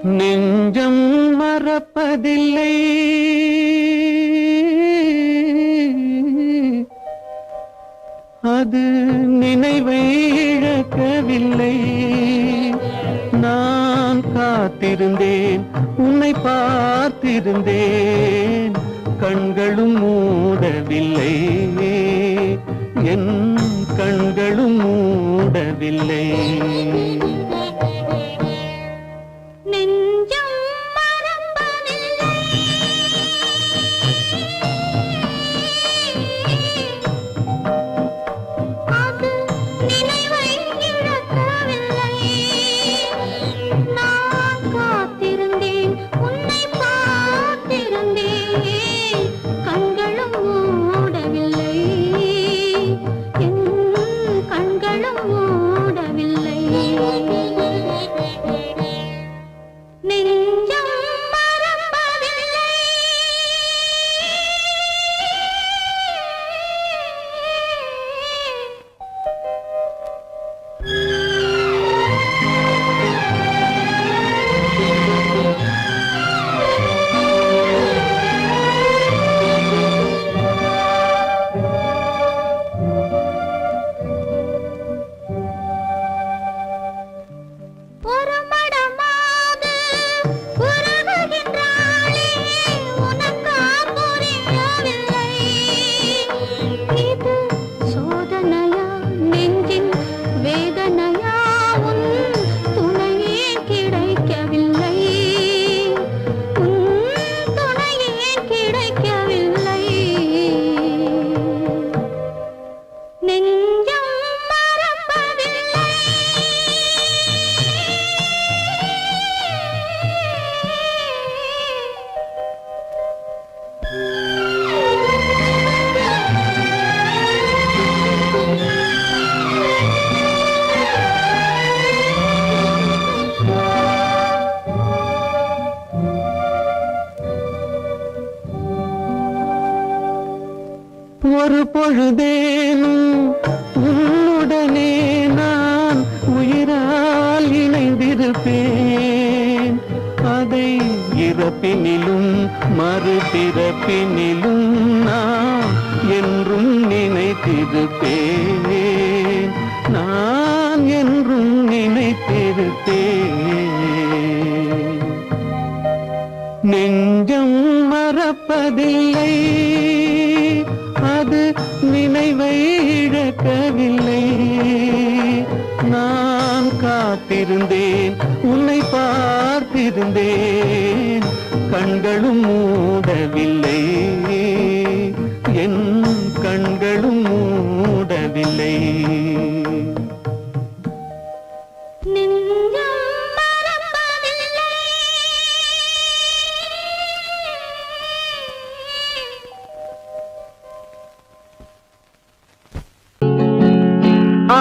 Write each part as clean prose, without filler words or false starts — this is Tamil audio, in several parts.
நெஞ்சம் மறப்பதில்லை, அது நினைவை இழக்கவில்லை. நான் காத்திருந்தேன், உன்னை பார்த்திருந்தேன், கண்களும் மூடவில்லை, என் கண்களும் மூடவில்லை. ஒரு பொழுதேனும் உன்னுடனே நான் உயிரால் இணைந்திருப்பேன். அதை இறப்பினிலும் மறுபிறப்பினிலும் நான் என்றும் நினைத்திருப்பேன், நான் என்றும் நினைத்திருப்பேன். நெஞ்சம் மறப்பதில்லை, அது நினைவை இழக்கவில்லை. நான் காத்திருந்தேன், உன்னை பார்த்திருந்தேன், கண்களும் மூடவில்லை, என் கண்களும் மூடவில்லை.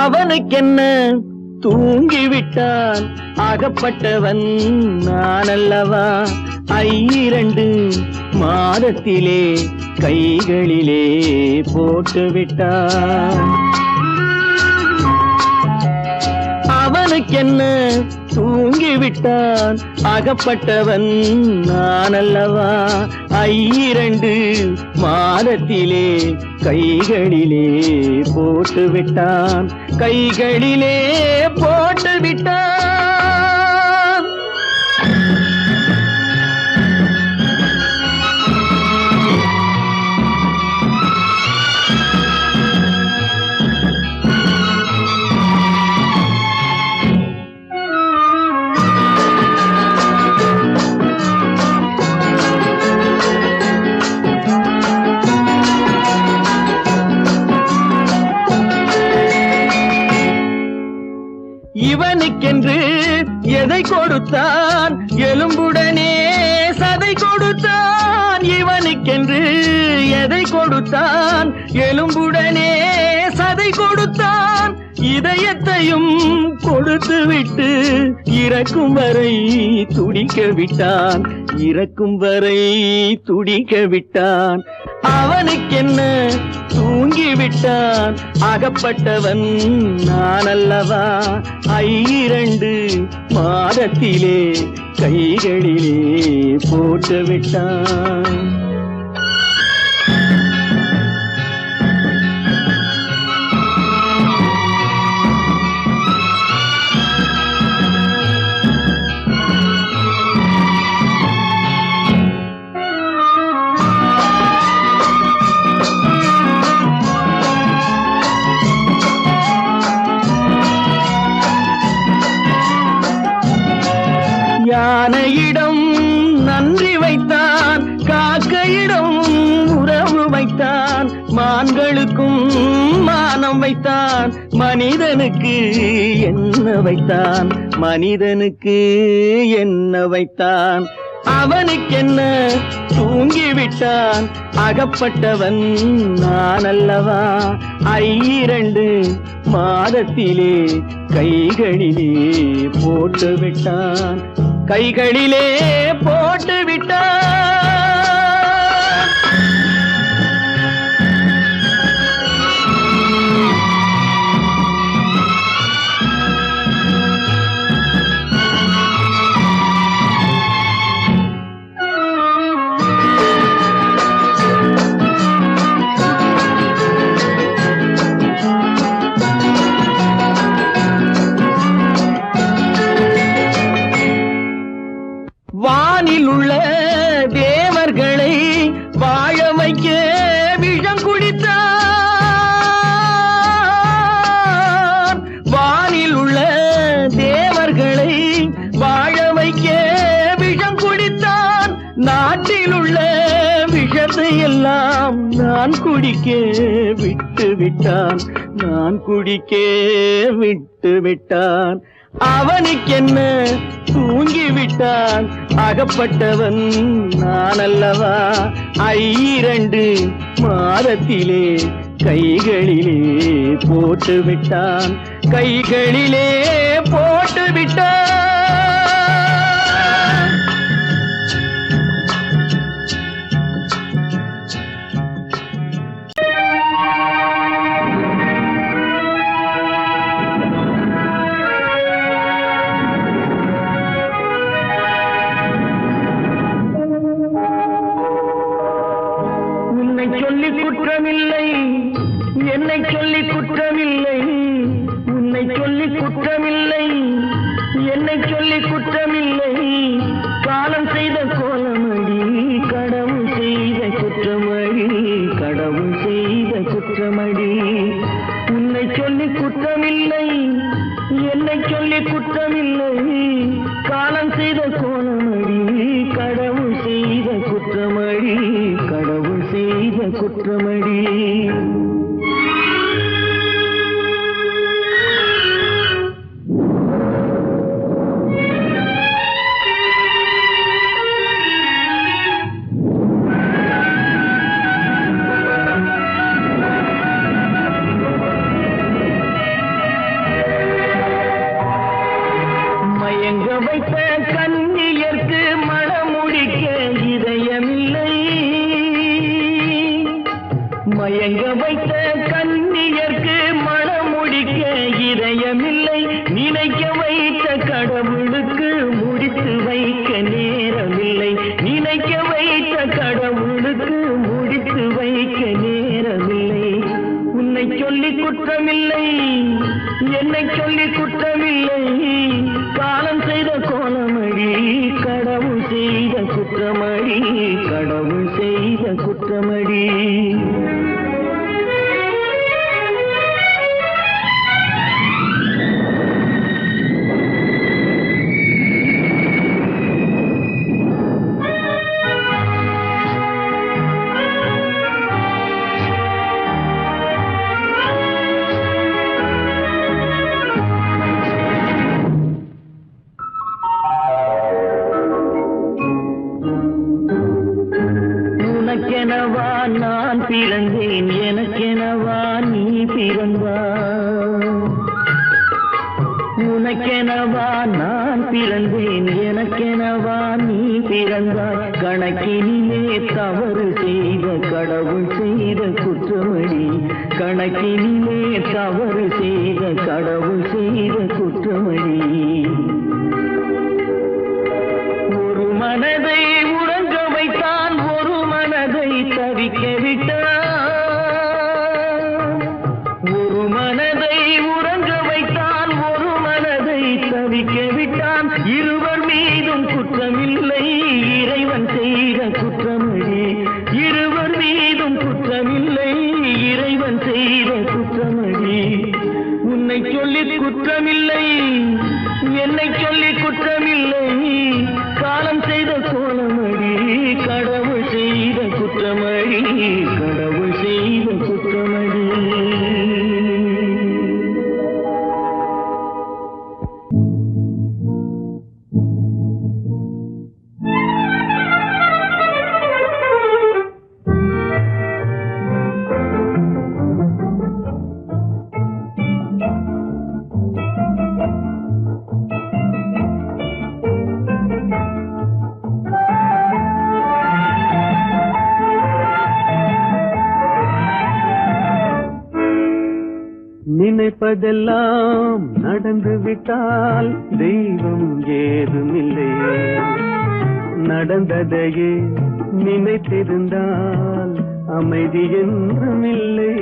அவனுக்கென்ன தூங்கிவிட்டான், அகப்பட்டவன் நான் அல்லவா. 2 மாதத்திலே கைகளிலே போட்டுவிட்டான். அவனுக்கென்ன தூங்கிவிட்டான், அகப்பட்டவன் நான் அல்லவா. 2 மாதத்திலே கைகளிலே போட்டுவிட்டான், கைகளிலே போட்டுவிட்டான். இவனுக்கென்று எதை கொடுத்தான், எலும்புடனே சதை கொடுத்தான். இவனுக்கென்று எதை கொடுத்தான், எலும்புடனே சதை கொடுத்தான். இதயத்தையும் கொடுத்து விட்டு இறக்கும் வரை துடிக்க விட்டான், இறக்கும் வரை துடிக்க விட்டான். அவனுக்கென்ன தூங்கி விட்டான், அகப்பட்டவன் நான் அல்லவா. 2 மாதத்திலே கைகளிலே போட்டு விட்டான். யானையிடம் நன்றி வைத்தான், காக்கையிடம் உறவு வைத்தான், மான்களுக்கும் மானம் வைத்தான், மனிதனுக்கு என்ன வைத்தான், மனிதனுக்கு என்ன வைத்தான். அவனுக்கென்ன தூங்கிவிட்டான், அகப்பட்டவன் நான் அல்லவா. 2 மாதத்திலே கைகளிலே போட்டு விட்டான், கைகளிலே போட்டு விட்டான். வானில் உள்ள தேவர்களை வாழ வைக்க விஷம் குடித்தான். வானில் உள்ள தேவர்களை வாழ வைக்க விஷம் குடித்தான். நாட்டில் உள்ள விஷத்தை எல்லாம் நான் குடிக்க விட்டு விட்டான், நான் குடிக்க விட்டு விட்டான். அவனுக்கென்ன தூங்கிவிட்டான், அகப்பட்டவன் நான் அல்லவா. 2 மாதத்திலே கைகளிலே போட்டு விட்டான், கைகளிலே போட்டு விட்டான். சொல்லி குற்றமில்லை, என்னை சொல்லி குற்றமில்லை, உன்னை சொல்லி குற்றமில்லை, என்னை சொல்லி குற்றமில்லை. காலம் செய்த கோலமடி, கடவுள் செய்த குற்றமடி, கடவுள் செய்த குற்றமடி. உன்னை சொல்லி குற்றமில்லை, என்னை சொல்லி குற்றமில்லை. காலம் செய்த கோலமடி, கடவுள் செய்த குற்றமடி, கடவுள் செய்த குற்றமடி. மயங்க வைத்த கண்ணியர்க்கு மணமுடிக்க இதயமில்லை, மயங்க வைத்த கண்ணியர்க்கு மணமுடிக்க இதயமில்லை. நினைக்க வைத்த கடவுளுக்கு முடித்து வைக்க நேரமில்லை, நினைக்க வைத்த கடவுளுக்கு முடித்து வைக்க நேரமில்லை. உன்னை சொல்லி குற்றமில்லை, என்னை சொல்லி குற்றமில்லை. காலம் செய்த கோலமடி, கடவுள் செய்த குற்றமடி, கடவுள் செய்த குற்றமடி. உனக்கெனவா நான் பிறந்தேன், எனக்கெனவா நீ பிறந்தாய். உனக்கெனவா நான் பிறந்தேன், எனக்கெனவா நீ பிறந்தாய். கணக்கினிலே தவறு செய்த கடவுள் செய்த குற்றமடி, கணக்கினிலே தவறு செய்த கடவுள் செய்த குற்றமடி. ஒரு மனதை உறங்க வைத்தான், ஒரு மனதை தவிக்க விட்டான். ஒரு மனதை உறங்க வைத்தான், ஒரு மனதை தவிக்க விட்டான். இருவர் மீதும் குற்றமில்லை, இறைவன் செய்த குற்றமடி. இருவர் மீதும் குற்றமில்லை, இறைவன் செய்த குற்றமடி. உன்னை சொல்லி குற்றமில்லை, என்னை சொல்லி குற்றமில்லை, காலம் செய்த கோலமடி. கடவுள் செய்த குற்றமடி, கடவுள் செய்த குற்றமடி. நினைப்பதெல்லாம் நடந்து விட்டால் தெய்வம் ஏதுமில்லை, நடந்ததையே நினைத்திருந்தால் அமைதி என்றுமில்லை.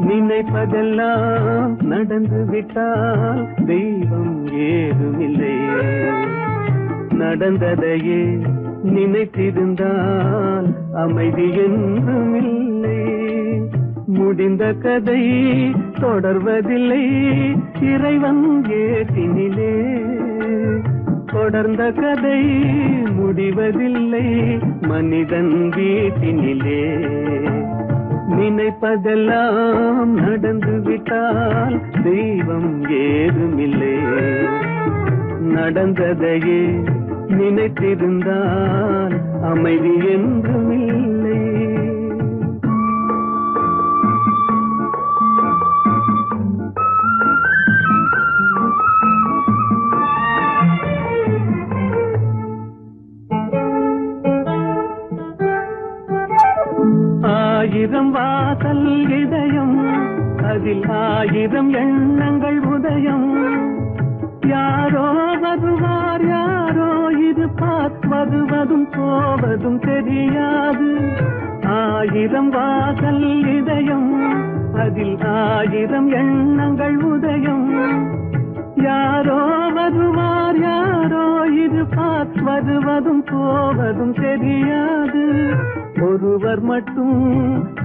நினைப்பதெல்லாம் நடந்து விட்டால் தெய்வம் ஏதுமில்லை, நடந்ததையே நினைத்திருந்தால் அமைதி என்றுமில்லை. முடிந்த கதை தொடர்வதில்லை, இறைவன் ஏற்றினிலே. தொடர்ந்த கதை முடிவதில்லை, மனிதன் வீட்டினிலே. நினைப்பதெல்லாம் நடந்து விட்டால் தெய்வம் ஏதுமில்லை, நடந்ததையே நினைத்திருந்தால் அமைதி என்றுமில்லை. ஆயிரம் வாசல் இதயம், அதில் ஆயிரம் எண்ணங்கள் உதயம். யாரோ வருவார், யாரோ இருப்பார், வருவதும் போவதும் தெரியாது. ஆயிரம் வாசல் இதயம், அதில் ஆயிரம் எண்ணங்கள் உதயம். யாரோ வருவார், யாரோ இருப்பார், வருவதும் போவதும் தெரியாது. ஒருவர் மட்டும்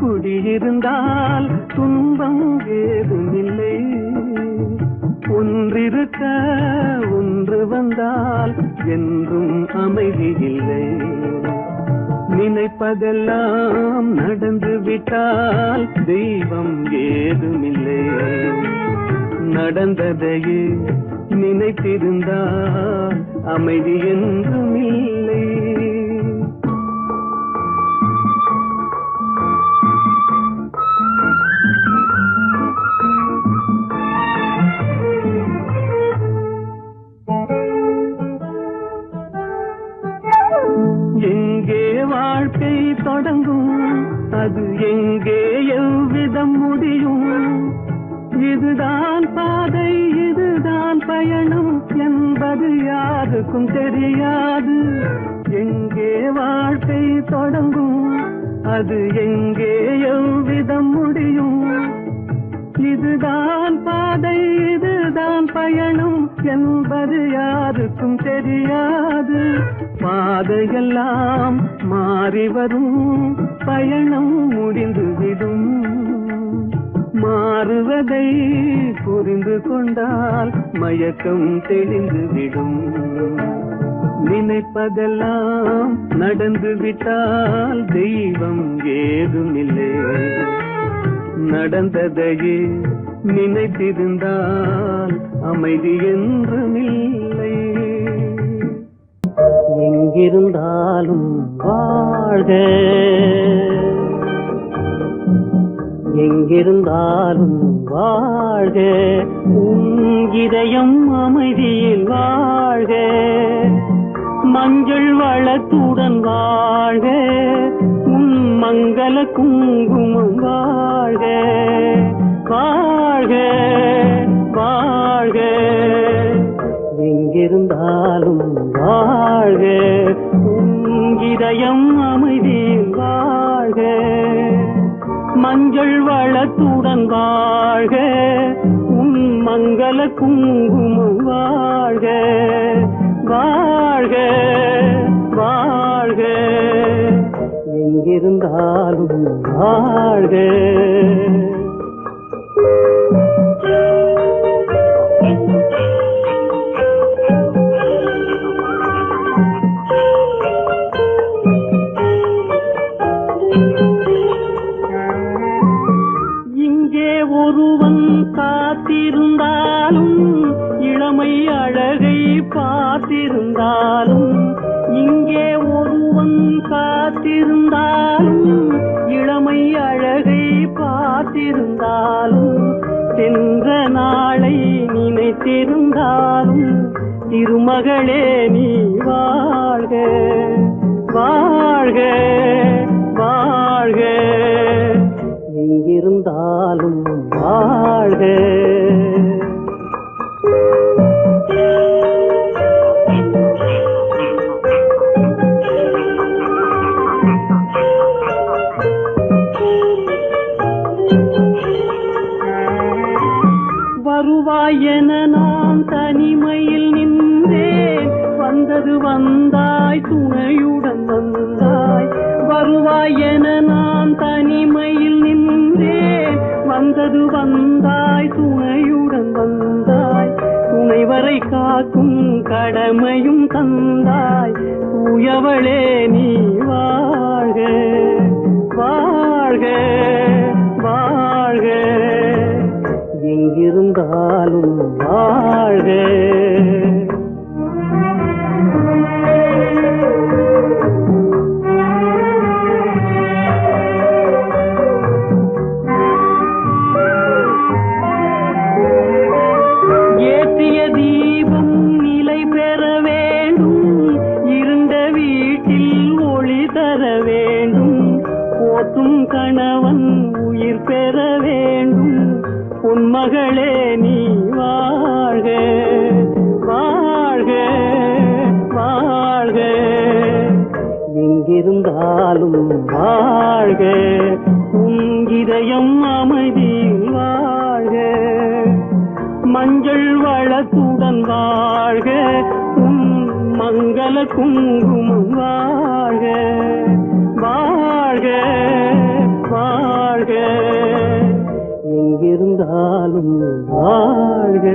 குடியிருந்தால் துன்பம் ஏதுமில்லை, ஒன்றிருக்க ஒன்று வந்தால் என்றும் அமைதி இல்லை. நினைப்பதெல்லாம் நடந்து விட்டால் தெய்வம் ஏதுமில்லை, நடந்ததையே நினைத்திருந்தால் அமைதி என்றுமில்லை. எங்கே வாழ்க்கை தொடங்கும், அது எங்கே எவ்விதம் முடியும்? இதுதான் பாதை, இதுதான் பயணம் என்பது யாருக்கும் தெரியாது. எங்கே வாழ்க்கை தொடங்கும், அது எங்கே எவ்விதம் முடியும்? இதுதான் பாதை, இதுதான் பயணம் என்பது யாருக்கும் தெரியாது. பாதையெல்லாம் மாறி வரும், பயணம் முடிந்துவிடும். மாறுவதை புரிந்து கொண்டால் மயக்கம் தெளிந்துவிடும். நினைப்பதெல்லாம் நடந்து விட்டால் தெய்வம் ஏதுமில்லை, நடந்ததையே நினைத்திருந்தால் அமைதி என்றுமில்லை. எங்கிருந்தாலும் வாழ்க, எங்கே எங்கிருந்தாலும் வாழ்க, உன் இதயம் அமைதியில் வாழ்க, மஞ்சள் வளத்துடன் வாழ்க, உன் மங்கள குங்குமம் வாழ்க, வாழ்க வாழ்க, எங்கிருந்தாலும் வாழ்க, உன் இதயம் அமைதியில் வாழ்க, மஞ்சள் வளத்துடன் வாழ்க, உன் மங்கள குங்குமம் வாழ்க, வாழ்க வாழ்க, எங்கிருந்தாலும் வாழ்க. இங்கே ஒருவன் காத்திருந்தாலும், இளமை அழகை பார்த்திருந்தாலும், இங்கே ஒருவன் காத்திருந்தாலும், இளமை அழகை பார்த்திருந்தாலும், சென்ற நாளை நினைத்திருந்தாலும், திருமகளே நீ வாழ்க, வாழ்க வாழ்க, எங்கிருந்தாலும் வாழ்க. வருவாய் என நான் தனிமையில் நின்றேன், வந்தது வந்தாய் துணையுடன் வந்தாய், வருவாய் என நான் தனிமையில் நின்றேன், வந்தது வந்தாய் துணையுடன் வந்தாய், துணைவரை காக்கும் கடமையும் தந்தாய், தூயவளே நீ வாழ்க, வாழ்க வாழ்க, எங்கிருந்தாலும் வாழ்க. ஏற்றிய தீபம் நிலை பெற வேண்டும், இருண்ட வீட்டில் ஒளி தர வேண்டும், போற்றும் கணவன் உயிர் பெற வேண்டும், பொன்மகளே நீ வாழ்க, வாழ்க வாழ்க, எங்கிருந்தாலும் வாழ்க, உன் இதயம் அமைதியில் வாழ்க, மஞ்சள் வளத்துடன் வாழ்க, உன் மங்கள குங்குமம் வாழ்க, வாழ்க வாழ்க, எங்கிருந்தாலும் வாழ்க.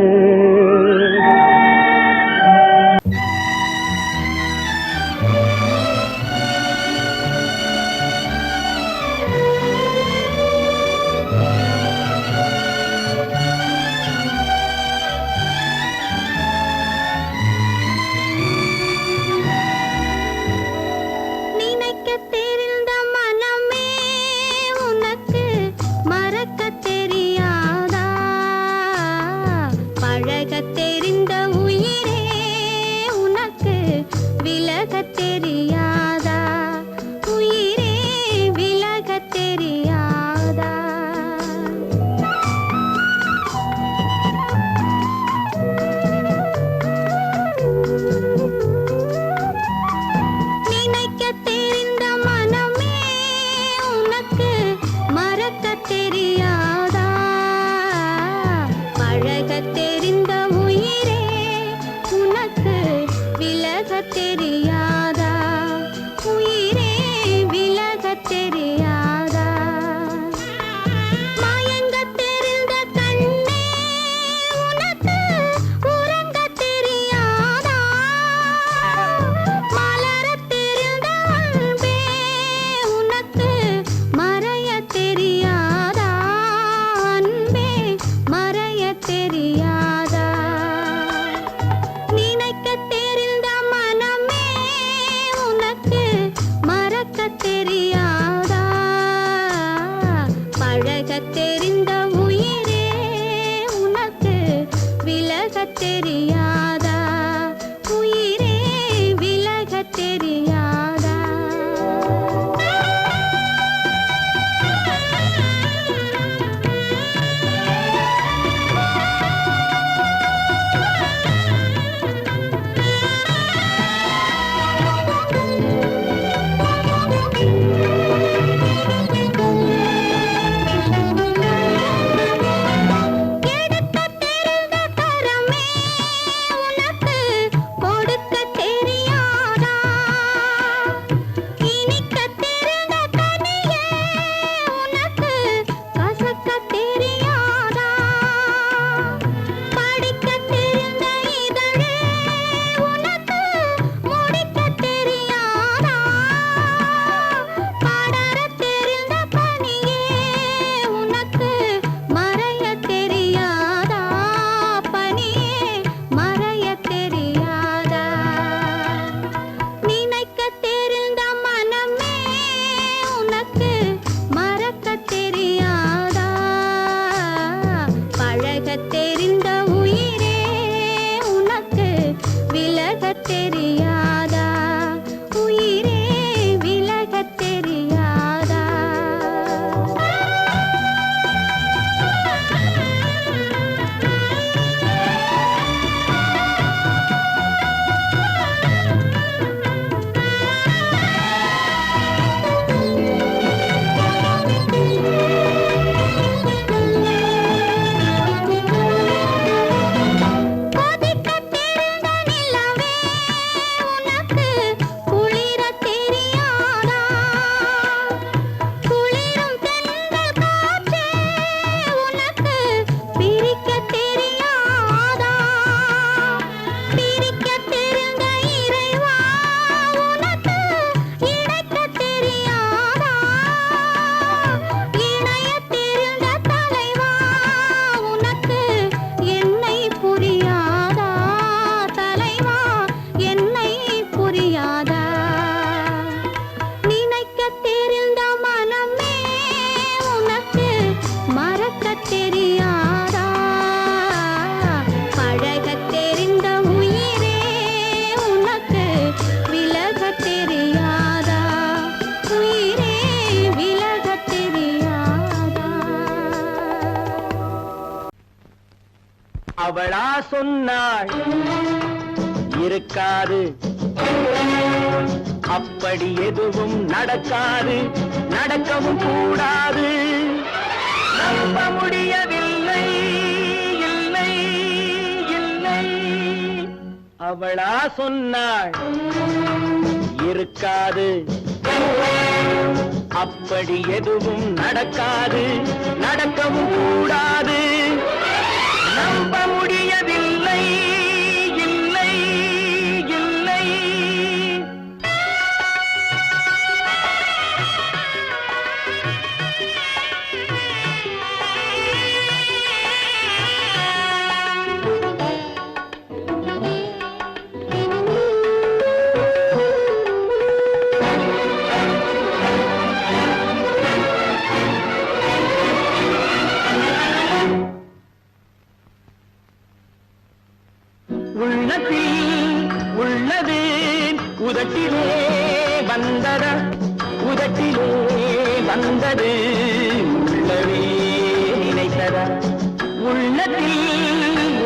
தெரியாதா, நினைக்க தெரிந்த மனமே அவளா சொன்னாள் இருக்காது, அப்படி எதுவும் நடக்காது, நடக்கவும் கூடாது. நம்ப முடியவில்லை, இல்லை இல்லை. அவளா சொன்னாள் இருக்காது, அப்படி எதுவும் நடக்காது, நடக்கவும் கூடாது. நம்ப முடியவில்லை, இல்லை இல்லை. உள்ளத்தில் உள்ளது உதட்டிலே வந்தத, உதட்டிலே வந்தது உள்ளவே நினைத்தத. உள்ளத்தில்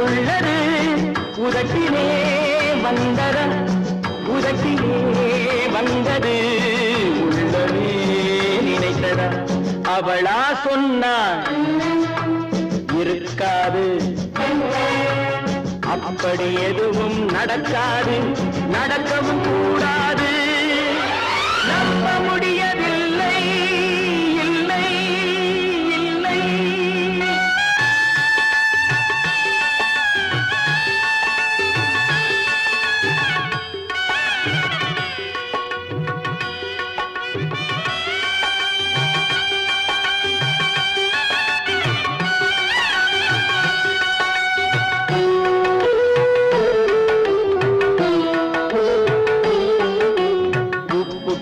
உள்ளது உதட்டிலே வந்தத, உதட்டிலே வந்தது உள்ளவே நினைத்தத. அவளா சொன்னாள் இருக்காது, அப்படி எதுவும் நடக்காது, நடக்கவும் கூடாது. நம்ப முடியவில்லை, இல்லை இல்லை.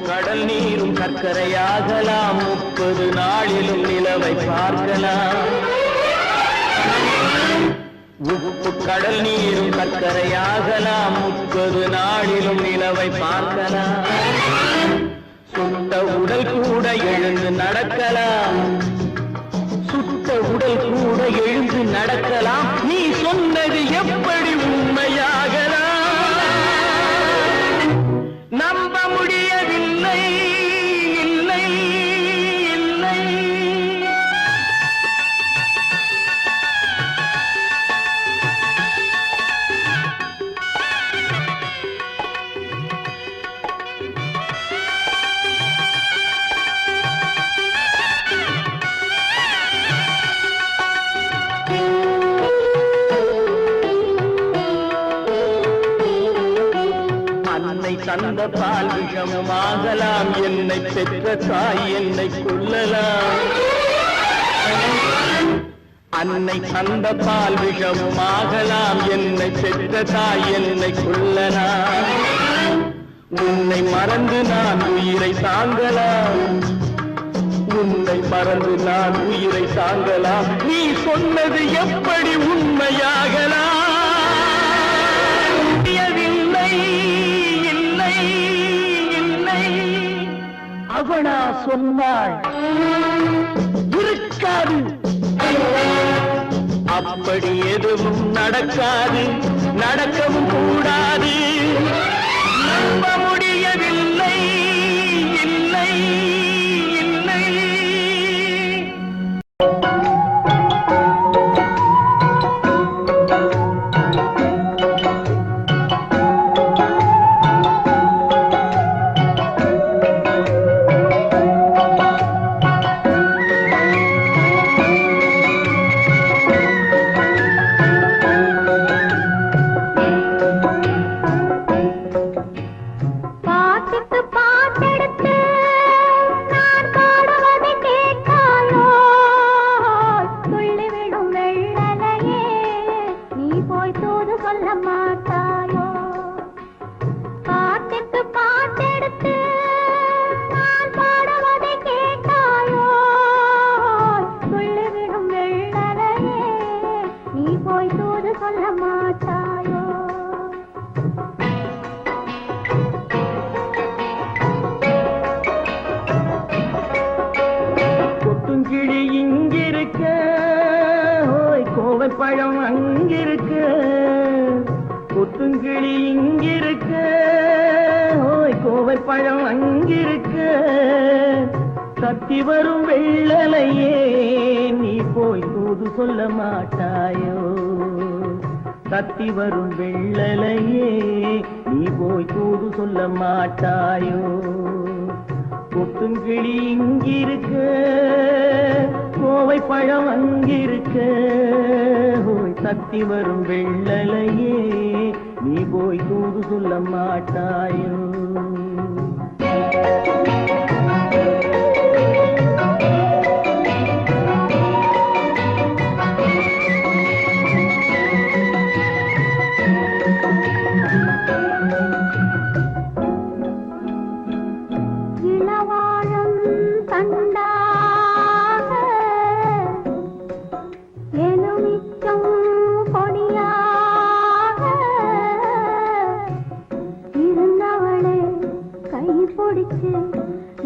கடல் நீரும் சர்க்கரையாகலாம், 30 நாளிலும் நிலவை பார்க்கலாம். உப்பு கடல் நீரும் சர்க்கரையாகலாம், 30 நாளிலும் நிலவை பார்க்கலாம். சுட்ட உடல் கூட எழுந்து நடக்கலாம், சுட்ட உடல் கூட எழுந்து நடக்கலாம். நீ சொன்னது எப்படி உண்மையாகலாம்? நம்ப முடியவில்லை, இல்லை இல்லை. அன்னை தந்த பால் விஷமாகலாம், என்னை பெற்ற தாய் என்னை கொல்லலாம். அன்னை தந்த பால் விஷமாகலாம், என்னை பெற்ற தாய் என்னை கொல்லலாம். உன்னை மறந்து நான் உயிரை தாங்கலாம், உன்னை மறந்து நான் உயிரை தாங்கலாம். நீ சொன்னது எப்படி உண்மையாகலாம்? இல்லை இல்லை. அவளா சொன்னாள் இருக்காது, அப்படி எதுவும் நடக்காது, நடக்கவும் கூடாது. நம்ப முடியவில்லை, இல்லை இல்லை. கோவை பழம் அங்கிருக்க, கொத்துங்கிளி இங்கிருக்க, ஓய் கோவை பழம் அங்கிருக்க, தத்தி வரும் வெள்ளலையே நீ போய் தூது சொல்ல மாட்டாயோ, தத்தி வரும் வெள்ளலையே நீ போய் தூது சொல்ல மாட்டாயோ, கொத்துங்கிளி இங்கிருக்க, கோவை பழம் அங்கிருக்க, ஓய் தத்தி வரும் வெள்ளலையே நீ போய் தூது சொல்ல மாட்டாயோ.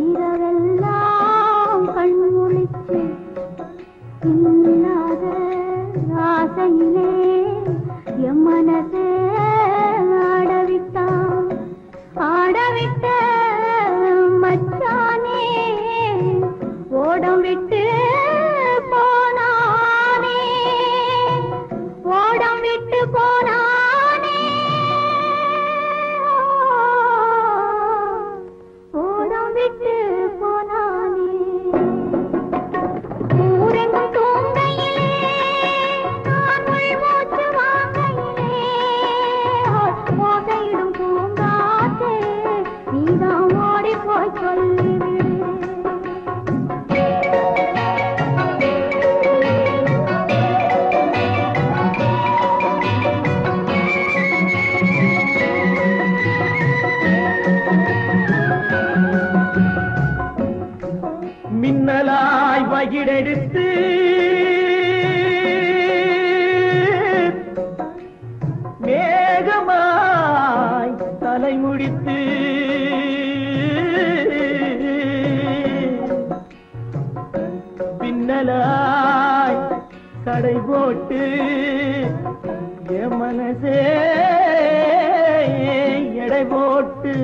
இரவெல்லாம் கண்முழிச்சு இல்லாத ஆசையிலே என் மனசே ஆடவிட்டான், ஆடவிட்ட மச்சானே ஓடம் விட்டு போனானே, ஓடம் விட்டு போனானே, ஓடம் விட்டு போனானே. ஊரெங்கும் தூங்கையிலே நான் உள்மூச்சு வாங்கையிலே ஓசையிடும் பூங்காற்றே நீதான் ஓடி போய் சொல்லிவிடு. மின்னலாய் வகிடெடுத்து மேகமாய் தலைமுடித்து பின்னலாய் கடை போட்டு என் மனசே எடை போட்டு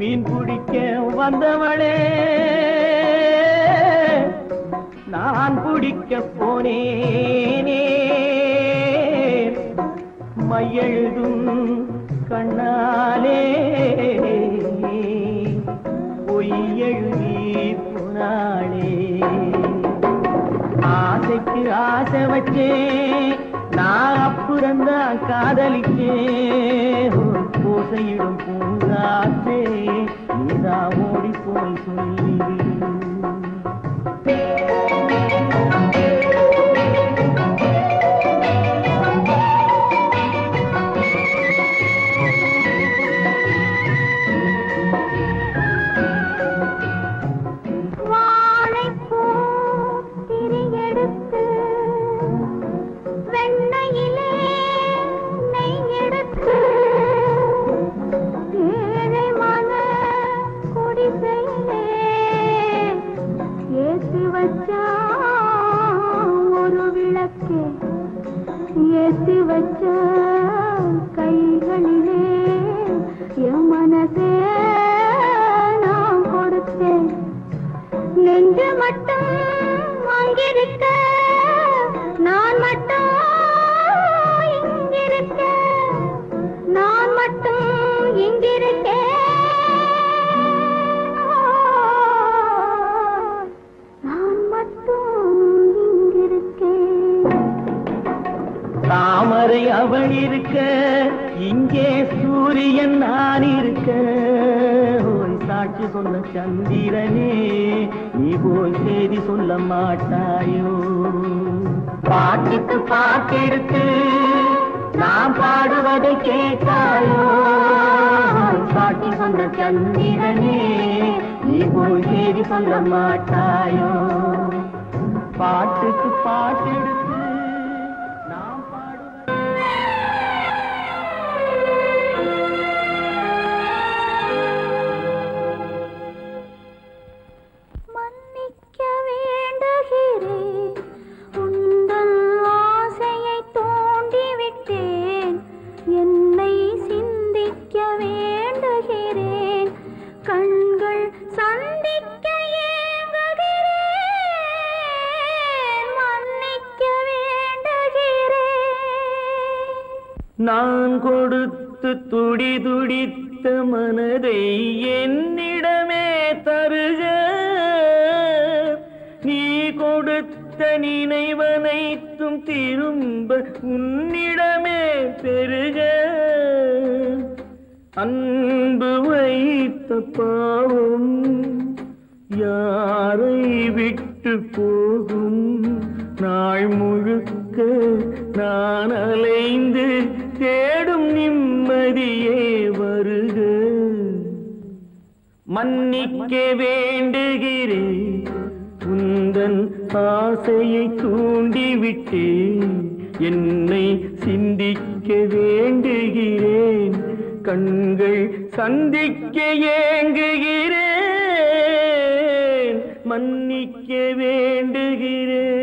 மீன் பிடிக்க வந்தவளே நான் பிடிக்க போனேனே, மையெழுதும் கண்ணாலே பொய் எழுதி போனாளே. ஆசைக்கு ஆசை வச்சேன் நான் அப்புறந்தான் காதலிச்சேன், பூசையிடும் பூங்காற்றே நீதான் ஓடி போய் சொல்லிவிடு. ஒரு விளக்கே ஏற்றி வச்ச கைகளிலே என் மனசே நான் கொடுத்தேன், நெஞ்சு மட்டும் அங்கிருக்க நான் மட்டும் இங்கிருக்க, நான் மட்டும் இங்கிருக்கேன், தாமரை அவள் இருக்க இங்கே சூரியன் நான் இருக்க, ஓய் சாட்சி சொன்ன சந்திரனே நீ போய் செய்தி சொல்ல மாட்டாயோ, பாட்டுக்கு பாட்டெடுத்து நான் பாடுவதை கேட்டாயோ, சாட்சி சொன்ன சந்திரனே நீ போய் செய்தி சொல்ல மாட்டாயோ, பாட்டுக்கு பாட்டெடுத்து மன்னிக்க வேண்டுகிறேன் உந்தன் நான் கொடுத்து துடி துடித்த மனதை என்னிடமே தருக, நீ கொடுத்த நினைவனைத்தும் திரும்ப உன்னிடமே பெருக. அன்பு வைத்த பாவம் யாரை விட்டு போகும், நாள் முழுக்க நான் அலைந்து தேடும் நிம்மதியே வருக. மன்னிக்க வேண்டுகிறேன், உந்தன் ஆசையை தூண்டிவிட்டேன், என்னை சிந்திக்க வேண்டுகிறேன், கண்கள் சந்திக்க ஏங்குகிறேன், மன்னிக்க வேண்டுகிறேன்.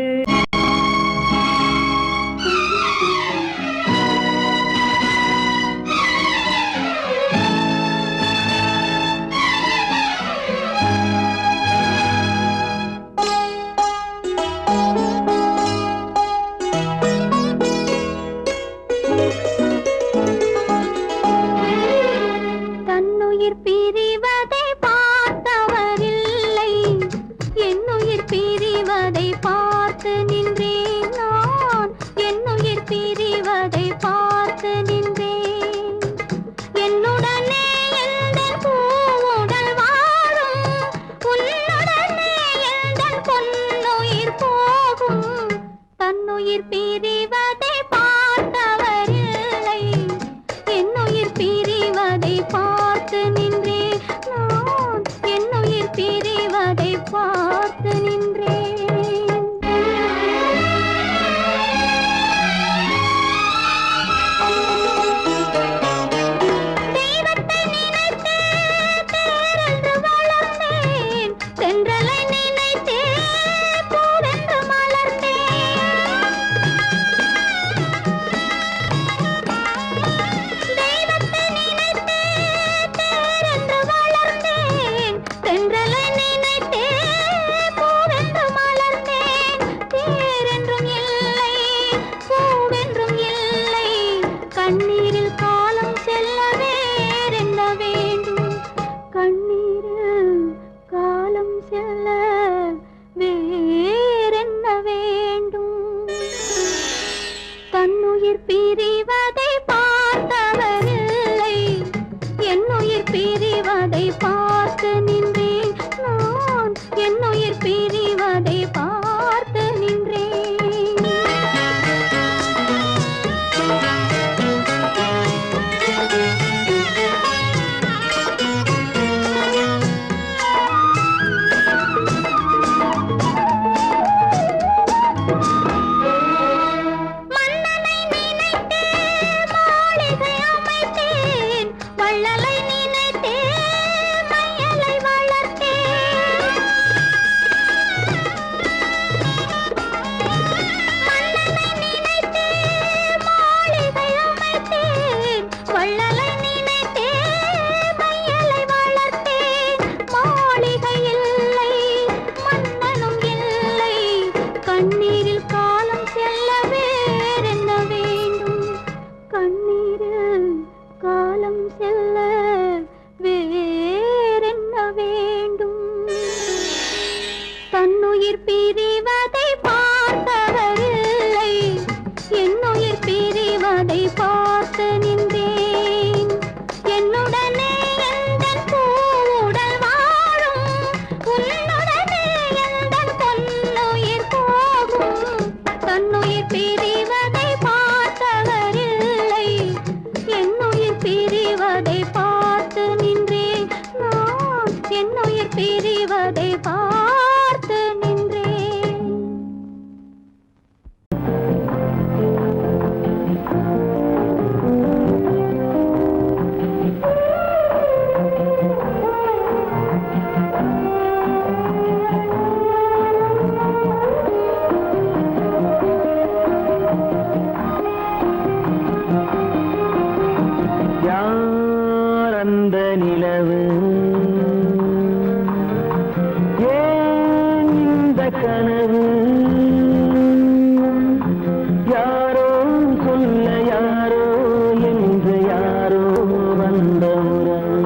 உறவு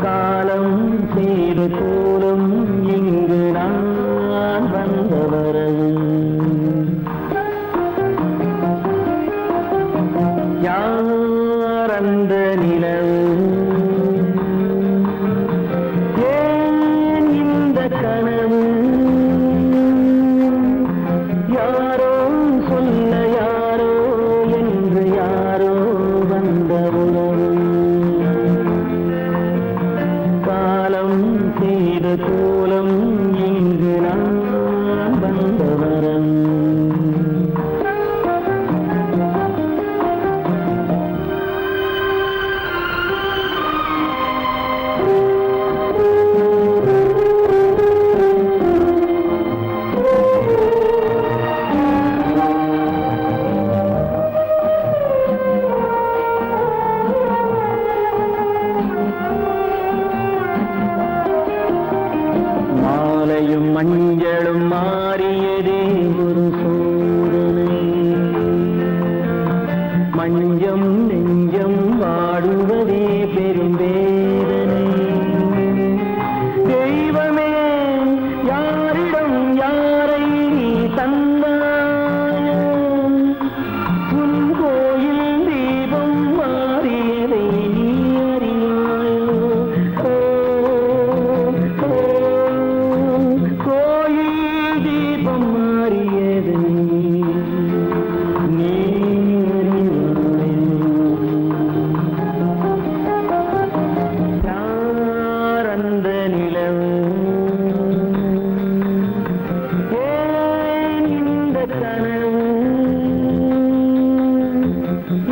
காலம் செய்த கோலம் இங்கு நான் வந்த வரவு யார் அந்த நிலவு ஏன் இந்த கனவு யாரோ சொல்ல யாரோ என்று யாரோ வந்த உறவு காலம் செய்த கோலம் இங்கு நான் வந்த வரம் மாலையும் மஞ்சளும் மாறியதே ஒரு சோதனை மஞ்சம் நெஞ்சம் வாடுவதே பெரும் வேதனை தெய்வமே யாரிடம் யாரை நீ தந்தாயோ உன் கோயில் தீபம் மாறியதை நீ அறியாயோ கோயில் தீபம் மாறியதை நீ யார் அந்த நிலவு ஏன் இந்த கனவு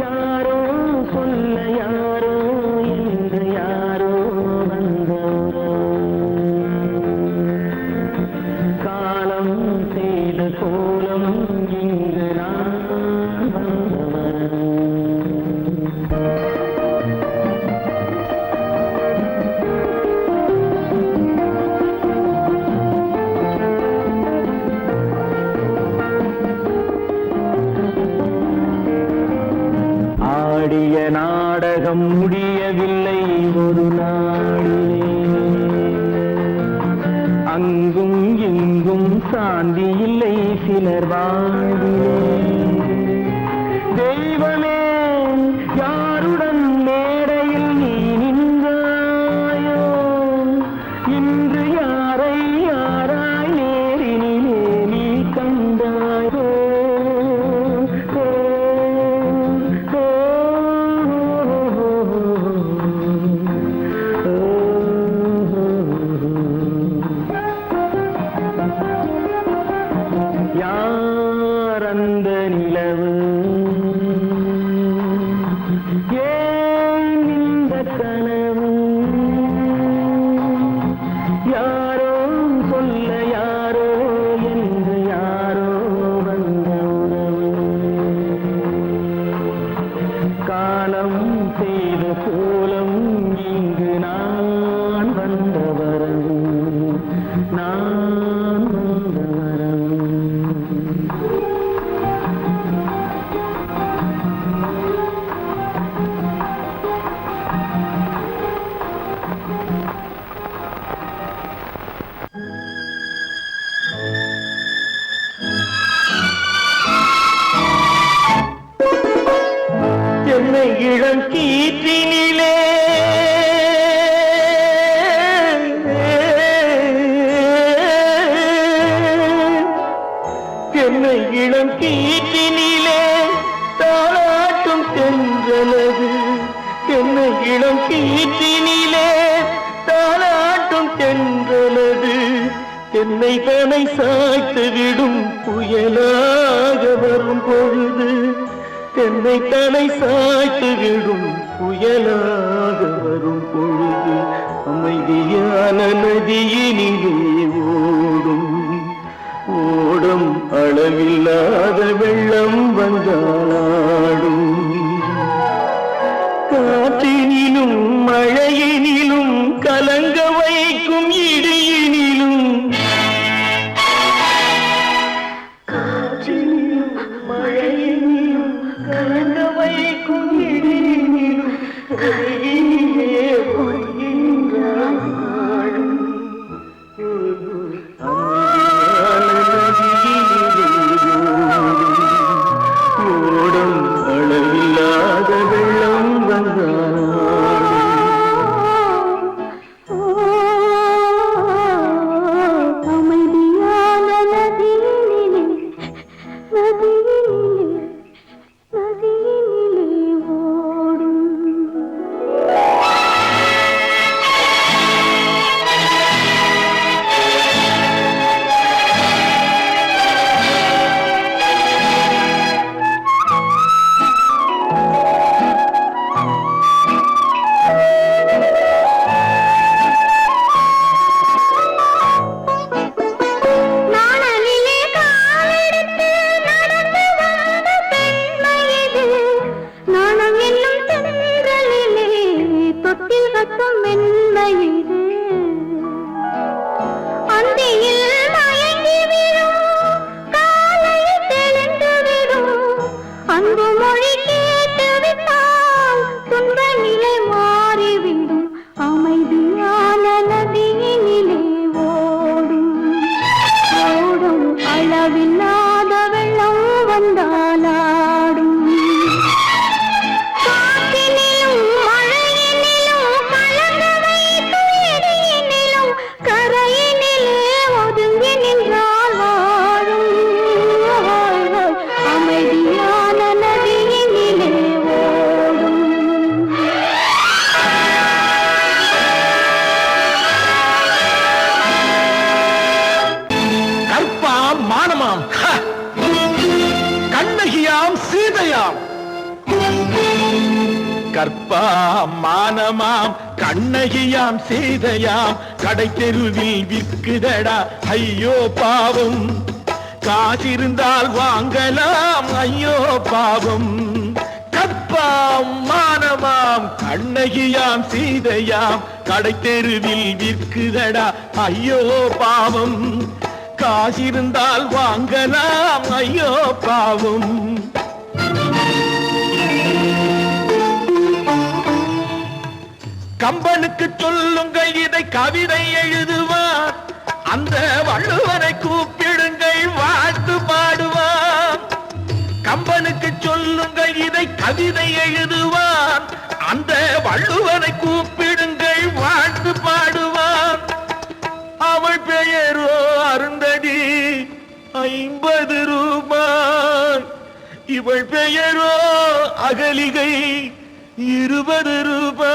யாரோ சொல்ல யாரோ என்று யாரோ வந்த காலம் செய்த கோலம் இங்கு நான் வந்தவர் ஆடிய நாடகம் முடியவில்லை ஒரு நாளிலே அங்கும் இங்கும் சாந்தி இல்லை சிலர் வாழ்விலே தெய்வமே யாருடன் மேடையில் நீ நின்றாயோ இன்று யாரை யாராய் நேரினிலே நீ கண்டாயோ யார் அந்த நிலவு ஏன் இந்த கனவு யாரோ சொல்ல யாரோ என்று யாரோ வந்த உறவு காலம் செய்த கோலம் இங்கு நான் வந்த வரவு நான் வந்த வரவு என்னை இளம் கீற்றினிலே என்னை இளம் கீற்றினிலே தாளாட்டும் தென்றலது என்னை இளம் கீற்றினிலே தாளாட்டும் தென்றலது என்னை தனை சாய்த்து விடும் புயலாக வரும் பொழுது என்னை தலை சாய்த்து விடும் புயலாக வரும் பொழுது அமைதியான நதியினிலே ஓடும் ஓடும் அளவில்லாத வெள்ளம் வந்தாடும் காற்றினிலும் மழையினிலும் கலங்க வைக்கும் இடியினிலும் காற்றினிலும் மழையினிலும் கலங்க வைக்கும் இடியினிலும் கரையினிலே வருகின்றாள் வாழும் ஓடம் அளவில்லாத வெள்ளம் வந்தாள் அமைதியான நதியினிலே ஓடும் நாணலிலே காலெடுத்து நடந்து வந்த பெண்மையது நாணம் என்னும் தென்றலிலே தொட்டில் கட்டும் மென்மையது அந்தியில் மயங்கி விடும் காலையில் தெளிந்து விடும் அன்பு மொழி கேட்டு விட்டால் துன்ப நிலை மாறிவிடும் அமைதியான நதியினிலே ஓடும் ஓடும் அளவில்லாத வெள்ளம் வந்தாலாடும் காற்றினிலும் மழையினிலும் கலங்க வைக்கும் இடியினிலும் கரையினிலே ஒதுங்கி நின்றால் வாழும் அமைதியான நதியினிலே ஓடும் கற்பாம் மானமாம் கண்ணகியாம் சீதையாம் கற்பாம் மானமாம் கண்ணகியாம் சீதையாம் கடை தெருவில் விற்குதடா ஐயோ பாவம் காசிருந்தால் வாங்கலாம் ஐயோ பாவம் கற்பாம் மானமாம் கண்ணகியாம் சீதையாம் கடை தெருவில் விற்குதடா ஐயோ பாவம் காசிருந்தால் வாங்கலாம் ஐயோ பாவம் கம்பனுக்கு சொல்லுங்கள் இதை கவிதை எழுதுவார் அந்த வள்ளுவனை கூப்பிடுங்கள் வாழ்த்து பாடுவார் கம்பனுக்கு சொல்லுங்கள் இதை கவிதை எழுதுவார் அந்த வள்ளுவனை கூப்பிடுங்கள் வாழ்த்து பாடுவார் அவள் பெயரோ அருந்ததி 50 ரூபாய் இவள் பெயரோ அகலிகை 20 ரூபாய்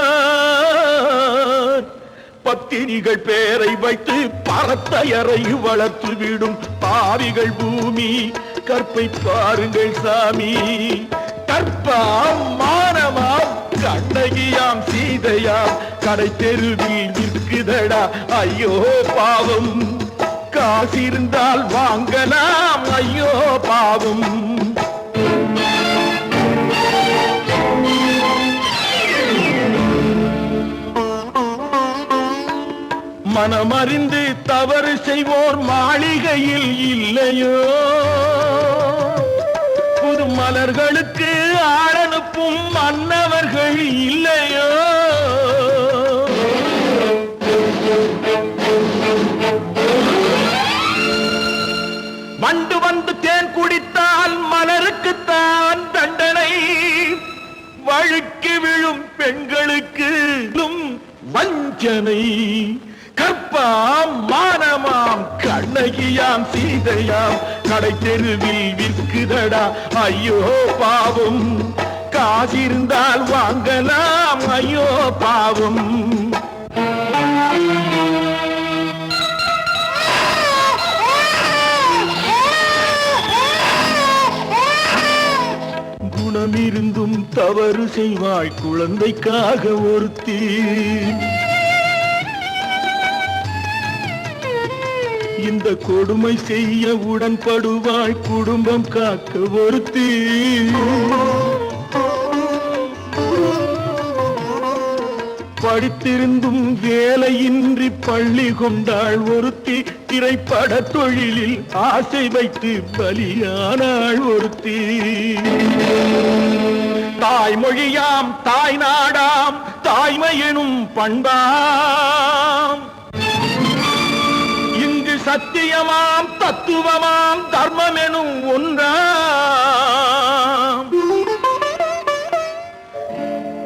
பத்தினிகள் பேரை வைத்து பரத்தையரை வளர்த்து விடும் பாவிகள் பூமி கற்பை பாருங்கள் சாமி கற்பாம் மானமாம் கண்ணகியாம் சீதையாம் கடை தெருவில் நிற்குதடா ஐயோ பாவம் காசிருந்தால் வாங்கலாம் ஐயோ பாவம் மனமறிந்து தவறு செய்வோர் மாளிகையில் இல்லையோ புது மலர்களுக்கு ஆளனுப்பும் மன்னவர்கள் இல்லையோ வண்டு வந்து தேன் குடித்தால் மலருக்குத்தான் தண்டனை வழுக்கி விழும் பெண்களுக்கு வஞ்சனை கற்பாம் மானமாம் கண்ணகியாம் சீதையாம் கடை தெருவில் விற்குதடா ஐயோ பாவம் காசிருந்தால் வாங்கலாம் ஐயோ பாவம் குணமிருந்தும் தவறு செய்வாய் குழந்தைக்காக ஒருத்தி இந்த கொடுமை செய்ய உடன்படுவாய் குடும்பம் காக்க ஒருத்தி படித்திருந்தும் வேலையின்றி பள்ளி கொண்டாள் ஒருத்தி திரைப்பட தொழிலில் ஆசை வைத்து பலியானாள் ஒருத்தி தாய்மொழியாம் தாய் நாடாம் தாய்மையெனும் பண்பாம் இங்கு சத்தியமாம் தத்துவமாம் தர்மமெனும் ஒன்றாம்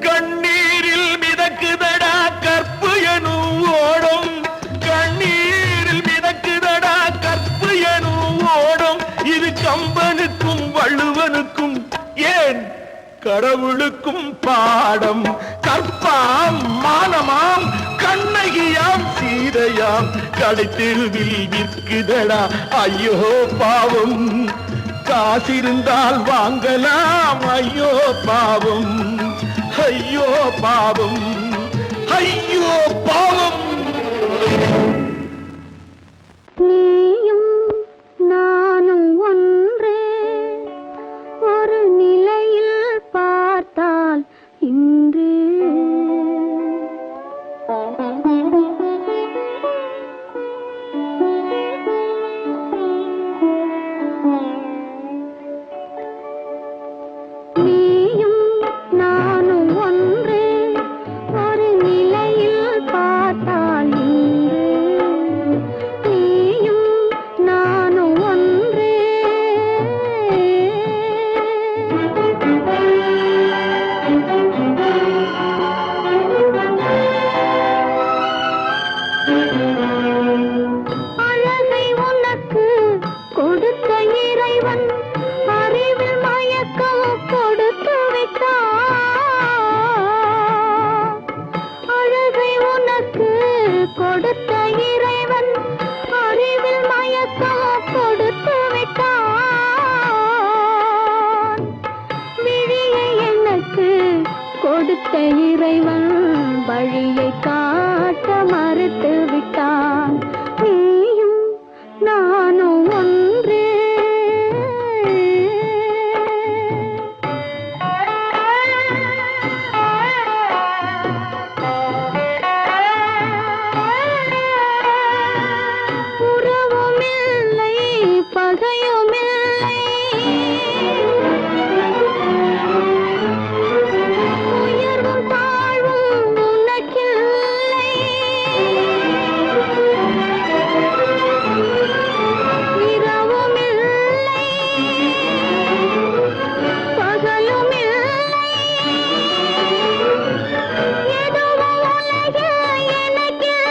கண்ணீரில் மிதக்குதடா கற்பு எனும் ஓடும் கண்ணீரில் மிதக்குதடா கற்பு எனும் ஓடும் இது கம்பனுக்கும் வள்ளுவனுக்கும் ஏன் கடவுளுக்கும் பாடம் கற்பாம் மானமாம் கண்ணகியாம் சீதையாம் கடைத்தெருவில் விற்குதடா ஐயோ பாவம் காசிருந்தால் வாங்கலாம் ஐயோ பாவம் ஐயோ பாவம் ஐயோ பாவம் நீயும் நானும் ஒன்றே ஒரு நிலையில் பார்த்தால் இன்று நீயும் நானும் ஒன்றே ஒரு நிலையில் பார்த்தால் இன்று நீயும் நானும் ஒன்றே அழகை உனக்கு கொடுத்த இறைவன் அறிவில் மயக்கம் கொடுத்து விட்டான் அழகை உனக்கு கொடுத்த இறைவன் அறிவில் மயக்கம் கொடுத்து விட்டான் விழியை எனக்கு கொடுத்த இறைவன் வழியை காட்ட மறுத்து விட்டான் நீயும் நானும் ஒன்றே உறவுமில்லை பகையுமில்லை உயர்வும் தாழ்வும் உனக்கில்லை இரவுமில்லை பகலுமில்லை எதுவும் உலகில் எனக்கில்லை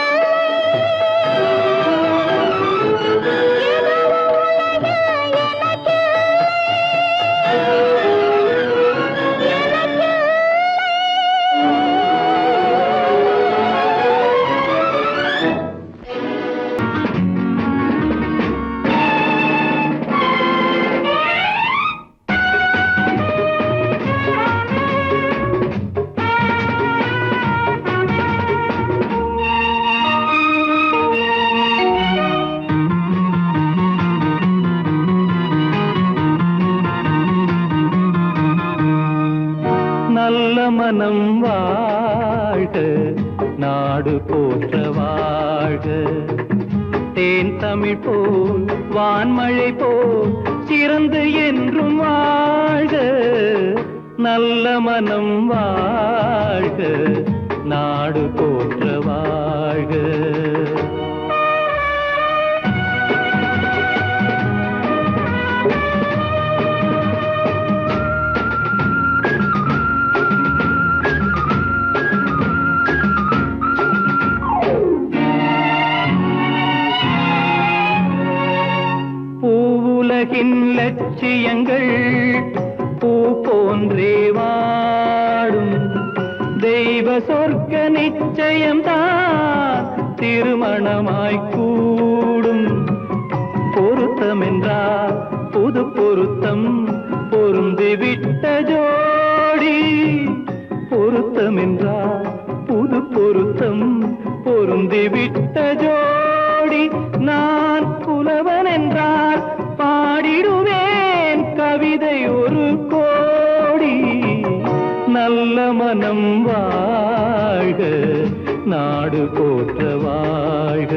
நல்ல மனம் வாழ்க நாடு போற்ற வாழ்க தேன் தமிழ் போல் வான்மழை போல் சிறந்து என்றும் வாழ்க நல்ல மனம் வாழ்க நாடு போற்ற வாழ்க பூவுலகின் லட்சியங்கள் பூ போன்றே வாடும் தெய்வ சொர்க்க நிச்சயம்தான் திருமணமாய் கூடும் பொருத்தமென்றால் புது பொருத்தம் பொருந்திவிட்ட ஜோடி பொருத்தமென்றால் புது பொருத்தம் பொருந்திவிட்ட ஜோடி நான் புலவன் என்றால் பாடிடுவேன் கவிதை ஒரு கோடி நல்ல மனம் வாழ்க நாடு போற்ற வாழ்க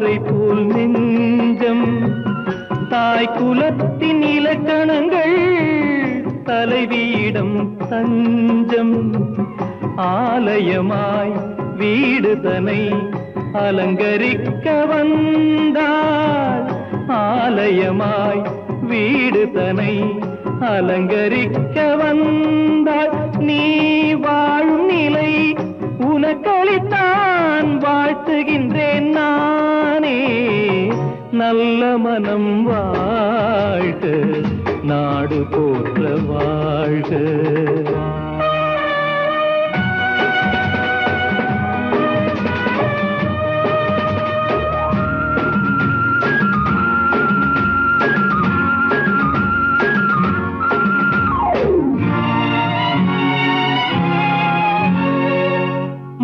தாமரை போல் நெஞ்சம் தாய் குலத்தின் இலக்கணங்கள் தலைவியிடம் தஞ்சம் ஆலயமாய் வீடுதனை அலங்கரிக்க வந்தாள் ஆலயமாய் வீடுதனை அலங்கரிக்க வந்தாள் நீ வாழும் நிலை உனக்களித்தான் வாழ்த்துகின்றேன் நானே நல்ல மனம் வாழ்க நாடு போற்ற வாழ்க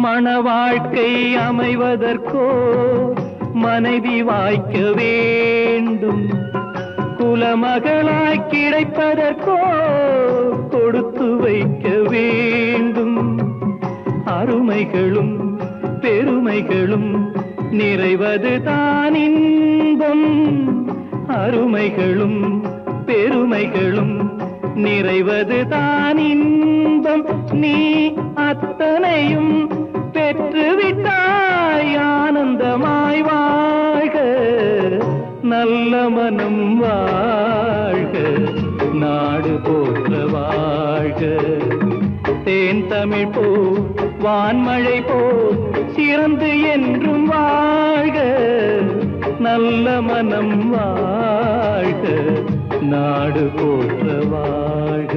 மண வாழ்க்கை அமைவதற்கோ மனைவி வாய்க்க வேண்டும் குலமகளாய் கிடைப்பதற்கோ கொடுத்து வைக்க வேண்டும் அருமைகளும் பெருமைகளும் நிறைவது தான் இன்பம் அருமைகளும் பெருமைகளும் நிறைவது தான் இன்பம் நீ அத்தனையும் பெற்றுவிட்டாய் ஆனந்தமாய் வாழ்க நல்ல மனம் வாழ்க நாடு போற்ற வாழ்க தேன் தமிழ் போ வான்மழை போ சிறந்து என்றும் வாழ்க நல்ல மனம் வாழ்க நாடு போற்ற வாழ்க